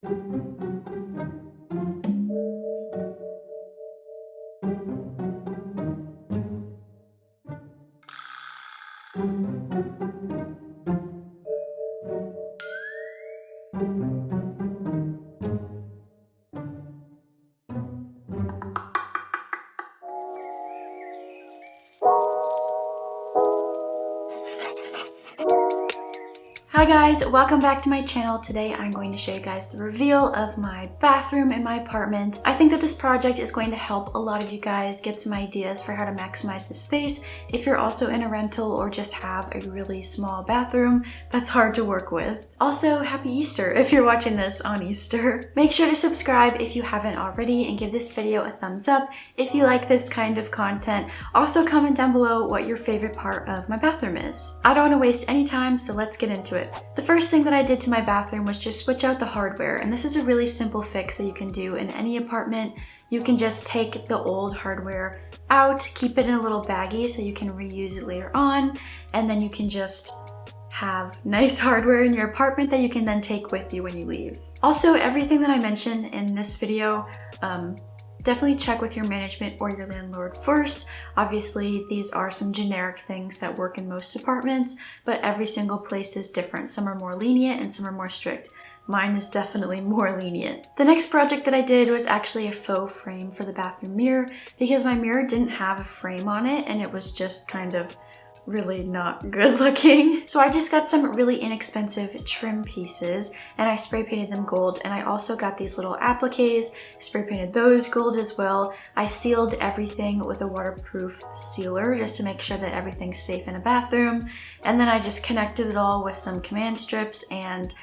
Hi guys, welcome back to my channel. Today I'm going to show you guys the reveal of my bathroom in my apartment. I think that this project is going to help a lot of you guys get some ideas for how to maximize the space if you're also in a rental or just have a really small bathroom that's hard to work with. Also, happy Easter if you're watching this on Easter. Make sure to subscribe if you haven't already and give this video a thumbs up if you like this kind of content. Also comment down below what your favorite part of my bathroom is. I don't want to waste any time, so let's get into it. The first thing that I did to my bathroom was just switch out the hardware, and this is a really simple fix that you can do in any apartment. You can just take the old hardware out, keep it in a little baggie so you can reuse it later on, and then you can just have nice hardware in your apartment that you can then take with you when you leave. Also, everything that I mentioned in this video, definitely check with your management or your landlord first. Obviously, these are some generic things that work in most apartments, but every single place is different. Some are more lenient and some are more strict. Mine is definitely more lenient. The next project that I did was actually a faux frame for the bathroom mirror because my mirror didn't have a frame on it and it was just kind of really not good looking. So I just got some really inexpensive trim pieces and I spray painted them gold, and I also got these little appliques, spray painted those gold as well. I sealed everything with a waterproof sealer just to make sure that everything's safe in a bathroom, and then I just connected it all with some command strips and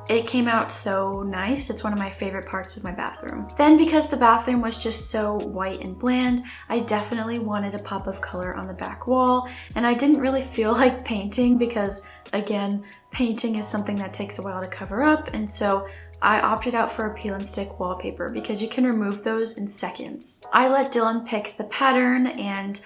it came out so nice. It's one of my favorite parts of my bathroom. Then, because the bathroom was just so white and bland, I definitely wanted a pop of color on the back wall, and I didn't really feel like painting because, again, painting is something that takes a while to cover up, and so I opted out for a peel and stick wallpaper because you can remove those in seconds. I let Dylan pick the pattern, and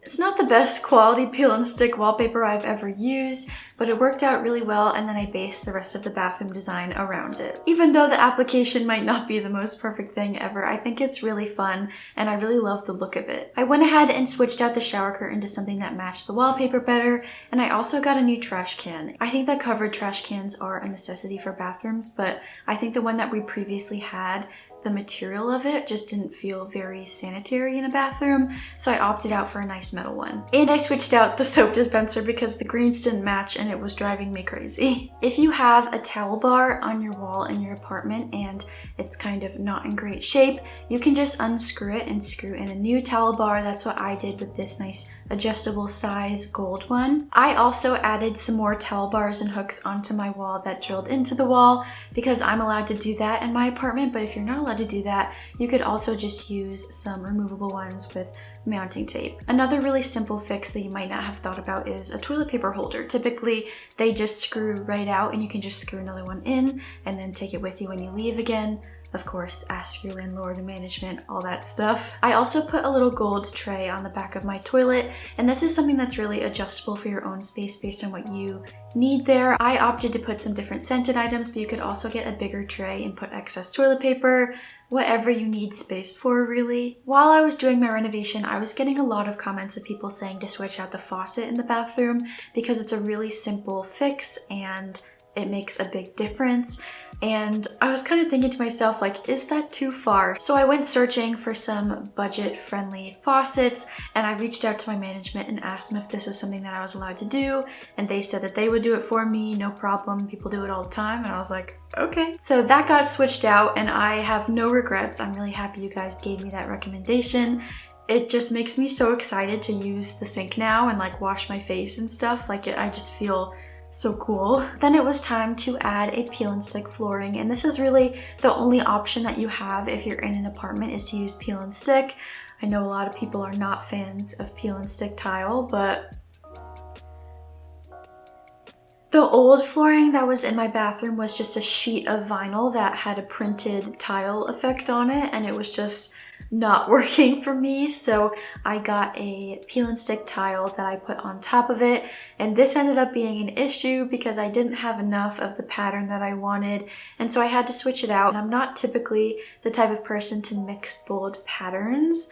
it's not the best quality peel and stick wallpaper I've ever used, but it worked out really well, and then I based the rest of the bathroom design around it. Even though the application might not be the most perfect thing ever, I think it's really fun and I really love the look of it. I went ahead and switched out the shower curtain to something that matched the wallpaper better, and I also got a new trash can. I think that covered trash cans are a necessity for bathrooms, but I think the one that we previously had, the material of it just didn't feel very sanitary in a bathroom, so I opted out for a nice metal one. And I switched out the soap dispenser because the greens didn't match and it was driving me crazy. If you have a towel bar on your wall in your apartment and it's kind of not in great shape, you can just unscrew it and screw in a new towel bar. That's what I did with this nice adjustable size gold one. I also added some more towel bars and hooks onto my wall that drilled into the wall because I'm allowed to do that in my apartment, but if you're not allowed to do that, you could also just use some removable ones with mounting tape. Another really simple fix that you might not have thought about is a toilet paper holder. Typically, they just screw right out and you can just screw another one in and then take it with you when you leave again. Of course, ask your landlord and management, all that stuff. I also put a little gold tray on the back of my toilet, and this is something that's really adjustable for your own space based on what you need there. I opted to put some different scented items, but you could also get a bigger tray and put excess toilet paper, whatever you need space for, really. While I was doing my renovation, I was getting a lot of comments of people saying to switch out the faucet in the bathroom because it's a really simple fix and it makes a big difference. And I was kind of thinking to myself, like, is that too far? So I went searching for some budget-friendly faucets, and I reached out to my management and asked them if this was something that I was allowed to do, and they said that they would do it for me, no problem, people do it all the time, and I was like, okay. So that got switched out, and I have no regrets. I'm really happy you guys gave me that recommendation. It just makes me so excited to use the sink now and like wash my face and stuff. Like, I just feel so cool. Then it was time to add a peel and stick flooring, and this is really the only option that you have if you're in an apartment, is to use peel and stick. I know a lot of people are not fans of peel and stick tile, but the old flooring that was in my bathroom was just a sheet of vinyl that had a printed tile effect on it, and it was just not working for me, so I got a peel and stick tile that I put on top of it, and this ended up being an issue because I didn't have enough of the pattern that I wanted, and so I had to switch it out. And I'm not typically the type of person to mix bold patterns,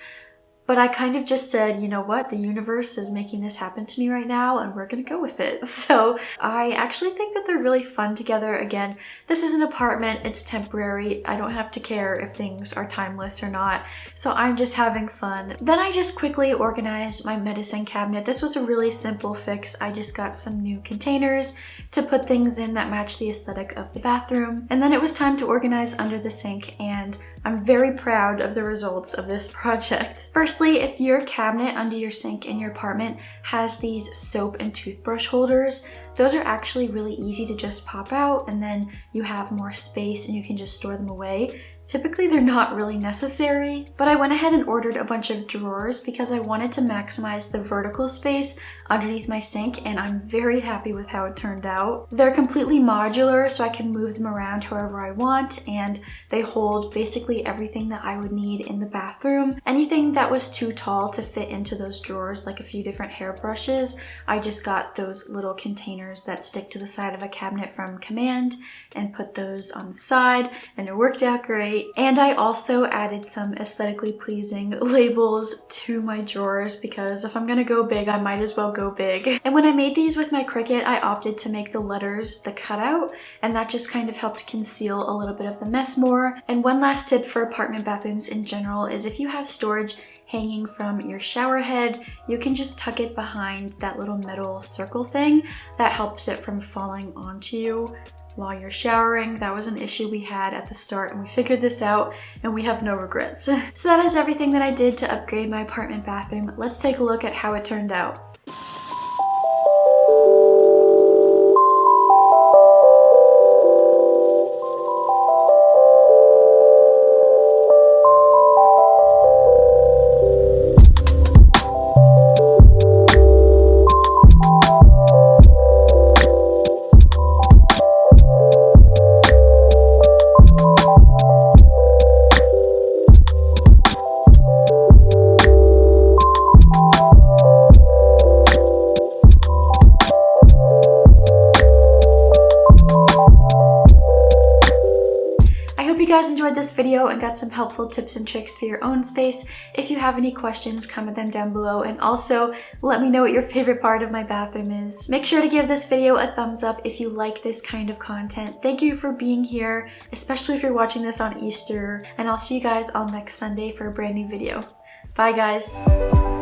but I kind of just said, you know what, the universe is making this happen to me right now and we're gonna go with it. So I actually think that they're really fun together. Again, this is an apartment, it's temporary. I don't have to care if things are timeless or not. So I'm just having fun. Then I just quickly organized my medicine cabinet. This was a really simple fix. I just got some new containers to put things in that match the aesthetic of the bathroom. And then it was time to organize under the sink, and I'm very proud of the results of this project. Firstly, if your cabinet under your sink in your apartment has these soap and toothbrush holders, those are actually really easy to just pop out, and then you have more space and you can just store them away. Typically they're not really necessary, but I went ahead and ordered a bunch of drawers because I wanted to maximize the vertical space underneath my sink, and I'm very happy with how it turned out. They're completely modular, so I can move them around however I want, and they hold basically everything that I would need in the bathroom. Anything that was too tall to fit into those drawers, like a few different hairbrushes, I just got those little containers that stick to the side of a cabinet from Command and put those on the side, and it worked out great. And I also added some aesthetically pleasing labels to my drawers because if I'm gonna go big, I might as well go big. And when I made these with my Cricut, I opted to make the letters the cutout, and that just kind of helped conceal a little bit of the mess more. And one last tip for apartment bathrooms in general is if you have storage hanging from your shower head, you can just tuck it behind that little metal circle thing. That helps it from falling onto you while you're showering. That was an issue we had at the start, and we figured this out and we have no regrets. So that is everything that I did to upgrade my apartment bathroom. Let's take a look at how it turned out. You guys enjoyed this video and got some helpful tips and tricks for your own space. If you have any questions, comment them down below, and also let me know what your favorite part of my bathroom is. Make sure to give this video a thumbs up if you like this kind of content. Thank you for being here, especially if you're watching this on Easter, and I'll see you guys on next Sunday for a brand new video. Bye guys!